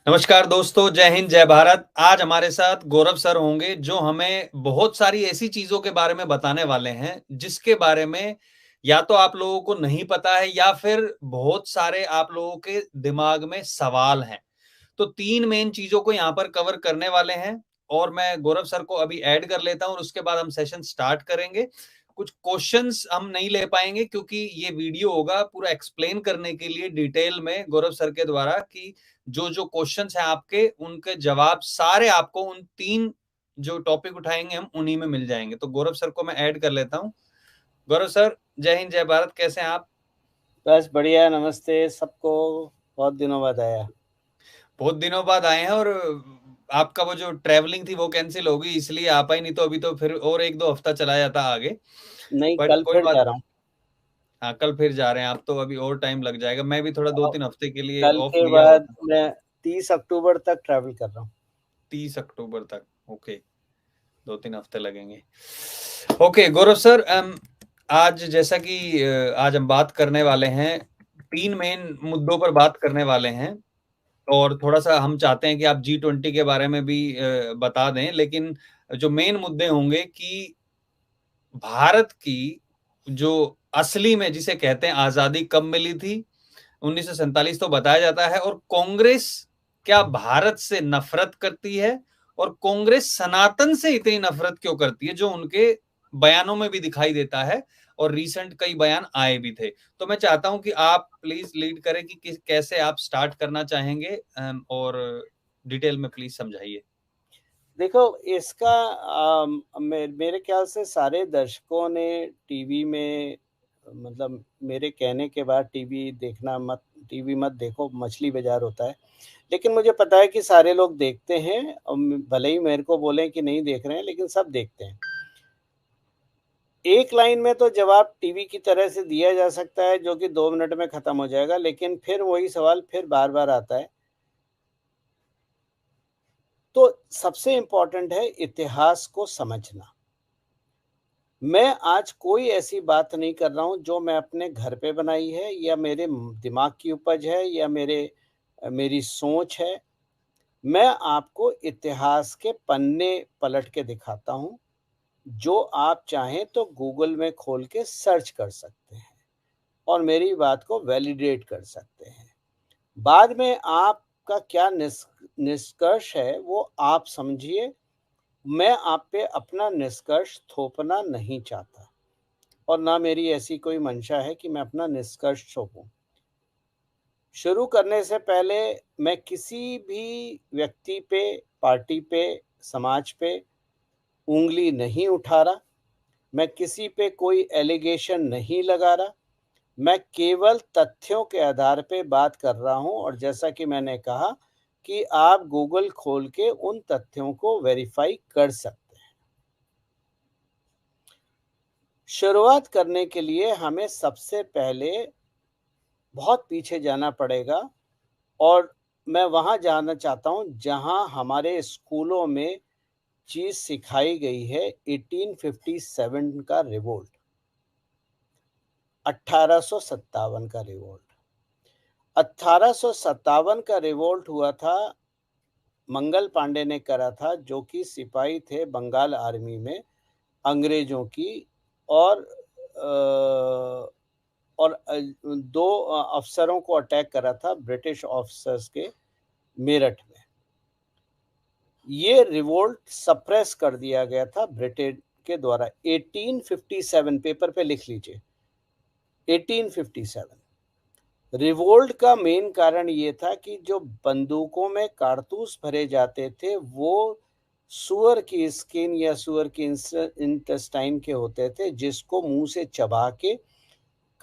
नमस्कार दोस्तों, जय हिंद, जय भारत। आज हमारे साथ गौरव सर होंगे जो हमें बहुत सारी ऐसी चीज़ों के बारे में बताने वाले हैं, जिसके बारे में या तो आप लोगों को नहीं पता है या फिर बहुत सारे आप लोगों के दिमाग में सवाल हैं। तो 3 मेन चीज़ों को यहाँ पर कवर करने वाले हैं और मैं गौरव सर को अभी ऐड कर लेता हूँ और उसके बाद हम सेशन स्टार्ट करेंगे। कुछ क्वेश्चन्स हम नहीं ले पाएँगे क्योंकि ये वीडियो होगा पूरा एक्सप्लेन करने के लिए डिटेल में गौरव सर के द्वारा कि जो क्वेश्चंस हैं आपके, उनके जवाब सारे आपको उन 3 जो टॉपिक उठाएँगे हम उन्हीं में मिल जाएँगे। तो गौरव सर को मैं ऐड कर लेता हूँ। गौरव सर, जय हिंद, जय भारत, कैसे हैं आप? बस बढ़िया, नमस्ते सबको। बहुत दिनों बाद आया। बहुत दिनों बाद आए हैं और आपका वो जो ट्रैवलिंग थी वो कैंसल हो गई इसलिए आ पाए, नहीं तो अभी तो फिर और 1-2 हफ्ता चला जाता आगे। नहीं, बट कल कोई फिर बात। जा रहा हूँ। हाँ, कल फिर जा रहे हैं आप तो अभी और टाइम लग जाएगा। मैं भी थोड़ा और 2-3 हफ्ते के लिए कल ऑफ के लिया हुआ बाद था। मैं 30 अक्टूबर तक ट्रैवल कर रहा हूँ। 30 अक्टूबर तक, ओके। 2-3 हफ्ते लगेंगे। ओके गौरव सर, आज जैसा कि आज हम बात करने वाले हैं, 3 मेन मुद्दों पर बात करने वाले हैं और थोड़ा-सा हम चाहते हैं कि आप G20 के बारे में भी बता दें, लेकिन जो मेन मुद्दे होंगे कि भारत की जो असली में जिसे कहते हैं आज़ादी कब मिली थी? 1947 तो बताया जाता है और कांग्रेस क्या भारत से नफ़रत करती है? और कांग्रेस सनातन से इतनी नफ़रत क्यों करती है? जो उनके बयानों में भी दिखाई देता है और रिसेंट कई बयान आए भी थे। तो मैं चाहता हूँ कि आप प्लीज़ लीड करें कि किस कैसे आप स्टार्ट करना चाहेंगे और डिटेल में प्लीज़ समझाइए। देखो, इसका मेरे ख्याल से सारे दर्शकों ने टीवी में, मतलब मेरे कहने के बाद टीवी मत देखो, मछली बाज़ार होता है। लेकिन मुझे पता है कि सारे लोग देखते हैं और भले ही मेरे को बोलें कि नहीं देख रहे हैं, लेकिन सब देखते हैं। एक लाइन में तो जवाब टीवी की तरह से दिया जा सकता है जो कि 2 मिनट में खत्म हो जाएगा, लेकिन फिर वही सवाल फिर बार-बार आता है। तो सबसे इम्पोर्टेंट है इतिहास को समझना। मैं आज कोई ऐसी बात नहीं कर रहा हूँ जो मैं अपने घर पे बनाई है या मेरे दिमाग की उपज है या मेरी सोच है। मैं आपको इतिहास के पन्ने पलट के दिखाता हूँ, जो आप चाहें तो गूगल में खोल के सर्च कर सकते हैं और मेरी बात को वैलिडेट कर सकते हैं। बाद में आपका क्या निष्कर्ष है वो आप समझिए। मैं आप पे अपना निष्कर्ष थोपना नहीं चाहता और ना मेरी ऐसी कोई मंशा है कि मैं अपना निष्कर्ष थोपूं। शुरू करने से पहले मैं किसी भी व्यक्ति पे, पार्टी पे, समाज पे उँगली नहीं उठा रहा। मैं किसी पे कोई एलिगेशन नहीं लगा रहा। मैं केवल तथ्यों के आधार पे बात कर रहा हूँ और जैसा कि मैंने कहा कि आप गूगल खोल के उन तथ्यों को वेरीफाई कर सकते हैं। शुरुआत करने के लिए हमें सबसे पहले बहुत पीछे जाना पड़ेगा और मैं वहाँ जाना चाहता हूँ जहाँ हमारे स्कूलों में चीज़ सिखाई गई है। 1857 का रिवोल्ट, 1857 का रिवोल्ट। 1857 का रिवोल्ट हुआ था, मंगल पांडे ने करा था, जो कि सिपाही थे बंगाल आर्मी में अंग्रेजों की। और दो अफसरों को अटैक करा था, ब्रिटिश ऑफिसर्स के, मेरठ में। ये रिवोल्ट सप्रेस कर दिया गया था ब्रिटेन के द्वारा। 1857, पेपर पे लिख लीजिए, 1857। रिवोल्ट का मेन कारण ये था कि जो बंदूकों में कारतूस भरे जाते थे वो सुअर की स्किन या सुअर की इंटेस्टाइन के होते थे, जिसको मुंह से चबा के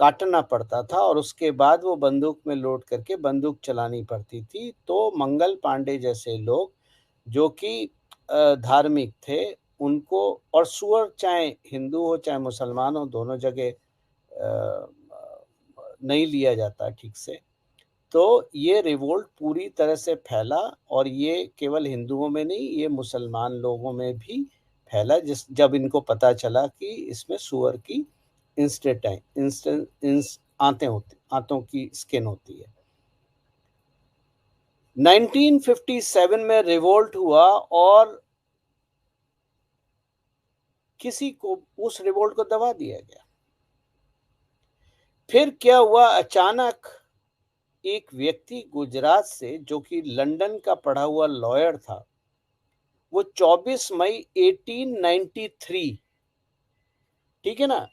काटना पड़ता था और उसके बाद वो बंदूक में लोड करके बंदूक चलानी पड़ती थी। तो मंगल पांडे जैसे लोग जो कि धार्मिक थे, उनको, और सुअर चाहे हिंदू हो चाहे मुसलमान हो, दोनों जगह नहीं लिया जाता ठीक से। तो ये रिवोल्ट पूरी तरह से फैला और ये केवल हिंदुओं में नहीं, ये मुसलमान लोगों में भी फैला, जब इनको पता चला कि इसमें सुअर की आंतें होती, आंतों की स्किन होती है। 1957 में रिवोल्ट हुआ और किसी को उस रिवोल्ट को दबा दिया गया। फिर क्या हुआ, अचानक एक व्यक्ति गुजरात से, जो कि लंदन का पढ़ा हुआ लॉयर था, वो 24 मई 1893, ठीक है ना,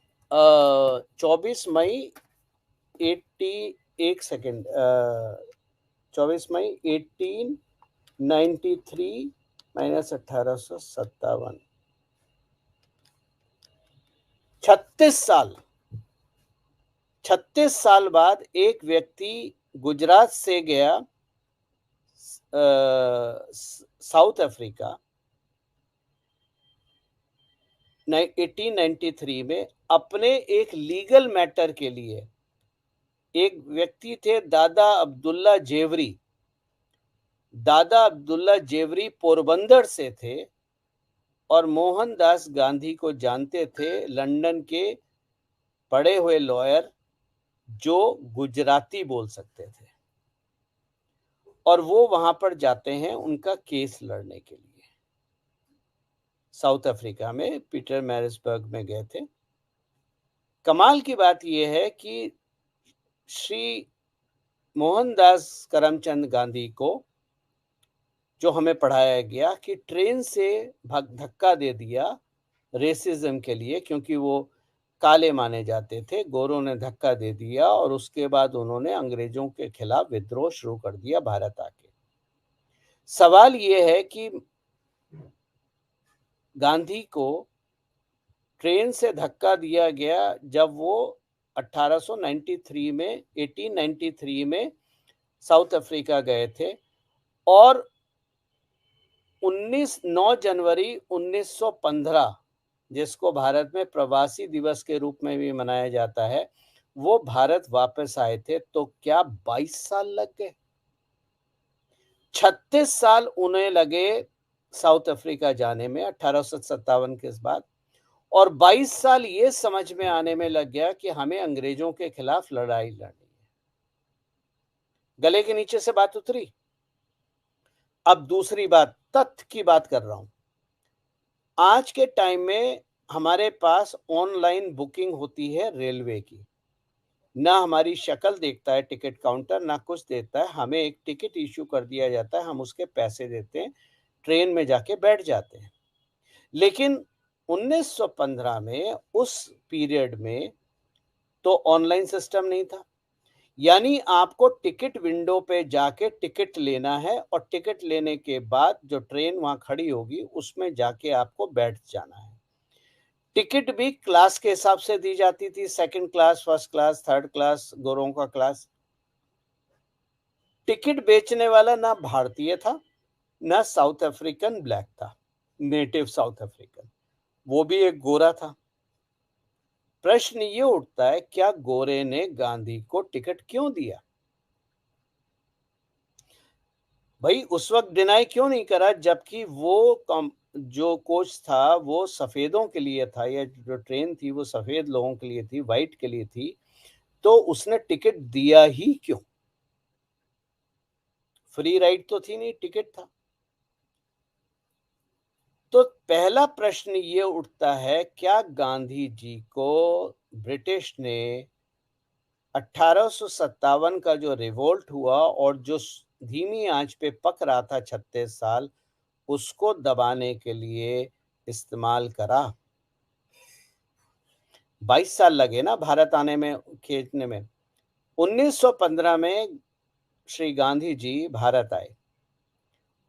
24 मई 80, एक सेकेंड, 24 मई 1893 माइनस 1857, 36 साल बाद एक व्यक्ति गुजरात से गया साउथ अफ्रीका 1893 में अपने एक लीगल मैटर के लिए। एक व्यक्ति थे दादा अब्दुल्ला जेवरी पोरबंदर से थे और मोहनदास गांधी को जानते थे, लंदन के पढ़े हुए लॉयर जो गुजराती बोल सकते थे, और वो वहां पर जाते हैं उनका केस लड़ने के लिए। साउथ अफ्रीका में पीटर मैरिसबर्ग में गए थे। कमाल की बात यह है कि श्री मोहनदास करमचंद गांधी को, जो हमें पढ़ाया गया कि ट्रेन से धक्का दे दिया रेसिज्म के लिए, क्योंकि वो काले माने जाते थे, गोरों ने धक्का दे दिया और उसके बाद उन्होंने अंग्रेजों के खिलाफ विद्रोह शुरू कर दिया भारत आके। सवाल ये है कि गांधी को ट्रेन से धक्का दिया गया जब वो 1893 में साउथ अफ्रीका गए थे, और 9 जनवरी 1915, जिसको भारत में प्रवासी दिवस के रूप में भी मनाया जाता है, वो भारत वापस आए थे। तो क्या 22 साल लग गए? 36 साल उन्हें लगे साउथ अफ्रीका जाने में 1857 के बाद, और 22 साल ये समझ में आने में लग गया कि हमें अंग्रेजों के खिलाफ लड़ाई लड़नी है। गले के नीचे से बात उतरी। अब दूसरी बात, तथ्य की बात कर रहा हूं। आज के टाइम में हमारे पास ऑनलाइन बुकिंग होती है रेलवे की, ना हमारी शक्ल देखता है टिकट काउंटर, ना कुछ देता है, हमें एक टिकट इश्यू कर दिया जाता है, हम उसके पैसे देते हैं, ट्रेन में जाके बैठ जाते हैं। लेकिन 1915 में, उस पीरियड में तो ऑनलाइन सिस्टम नहीं था, यानी आपको टिकट विंडो पे जाके टिकट लेना है, और टिकट लेने के बाद जो ट्रेन वहां खड़ी होगी उसमें जाके आपको बैठ जाना है। टिकट भी क्लास के हिसाब से दी जाती थी, second class, first class, third class, गोरों का क्लास। टिकट बेचने वाला ना भारतीय था, ना साउथ अफ्रीकन ब्लैक था, नेटिव साउथ अफ्रीकन, वो भी एक गोरा था। प्रश्न ये उठता है, क्या गोरे ने गांधी को टिकट क्यों दिया? भाई उस वक्त डिनाई क्यों नहीं करा, जबकि वो जो कोच था वो सफेदों के लिए था, या जो ट्रेन थी वो सफेद लोगों के लिए थी, वाइट के लिए थी, तो उसने टिकट दिया ही क्यों? फ्री राइड तो थी नहीं, टिकट था। तो पहला प्रश्न ये उठता है, क्या गांधी जी को ब्रिटिश ने 1857 का जो रिवोल्ट हुआ और जो धीमी आंच पे पक रहा था 36 साल, उसको दबाने के लिए इस्तेमाल करा? 22 साल लगे ना भारत आने में, खींचने में। 1915 में श्री गांधी जी भारत आए,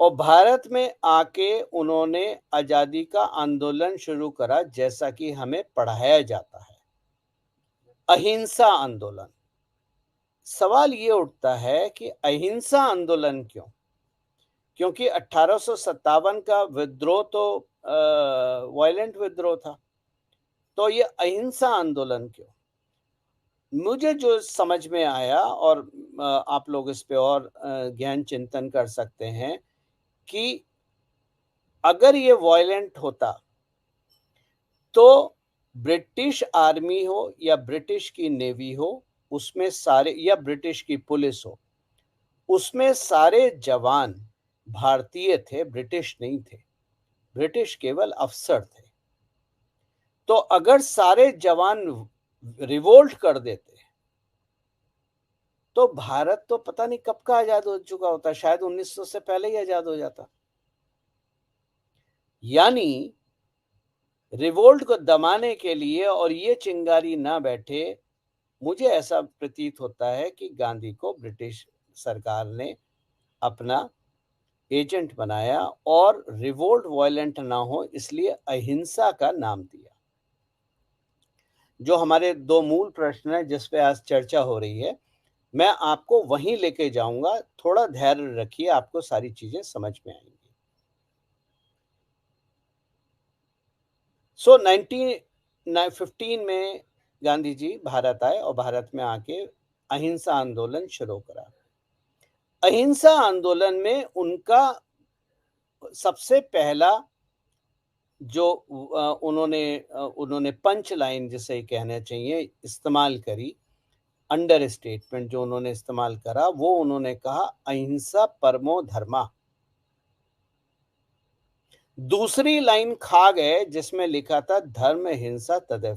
और भारत में आके उन्होंने आजादी का आंदोलन शुरू करा, जैसा कि हमें पढ़ाया जाता है, अहिंसा आंदोलन। सवाल ये उठता है कि अहिंसा आंदोलन क्यों? क्योंकि 1857 का विद्रोह तो वायलेंट विद्रोह था, तो ये अहिंसा आंदोलन क्यों? मुझे जो समझ में आया, और आप लोग इस पे और गहन चिंतन कर सकते हैं, कि अगर ये वायलेंट होता तो ब्रिटिश आर्मी हो या ब्रिटिश की नेवी हो, उसमें सारे, या ब्रिटिश की पुलिस हो, उसमें सारे जवान भारतीय थे, ब्रिटिश नहीं थे। ब्रिटिश केवल अफसर थे। तो अगर सारे जवान रिवोल्ट कर देते तो भारत तो पता नहीं कब का आजाद हो चुका होता, शायद 1900 से पहले ही आजाद हो जाता। यानी रिवोल्ट को दमाने के लिए और ये चिंगारी ना बैठे, मुझे ऐसा प्रतीत होता है कि गांधी को ब्रिटिश सरकार ने अपना एजेंट बनाया और रिवोल्ट वायलेंट ना हो इसलिए अहिंसा का नाम दिया। जो हमारे दो मूल प्रश्न हैं जिस पे आज चर्चा हो रही है, मैं आपको वहीं लेके जाऊंगा। थोड़ा धैर्य रखिए, आपको सारी चीजें समझ में आएंगी। 1915 में गांधी जी भारत आए और भारत में आके अहिंसा आंदोलन शुरू करा। अहिंसा आंदोलन में उनका सबसे पहला जो उन्होंने पंच लाइन जिसे कहना चाहिए इस्तेमाल करी, अंडर स्टेटमेंट जो उन्होंने इस्तेमाल करा, वो उन्होंने कहा अहिंसा परमो धर्मा। दूसरी लाइन खा गए जिसमें लिखा था धर्म हिंसा तदेव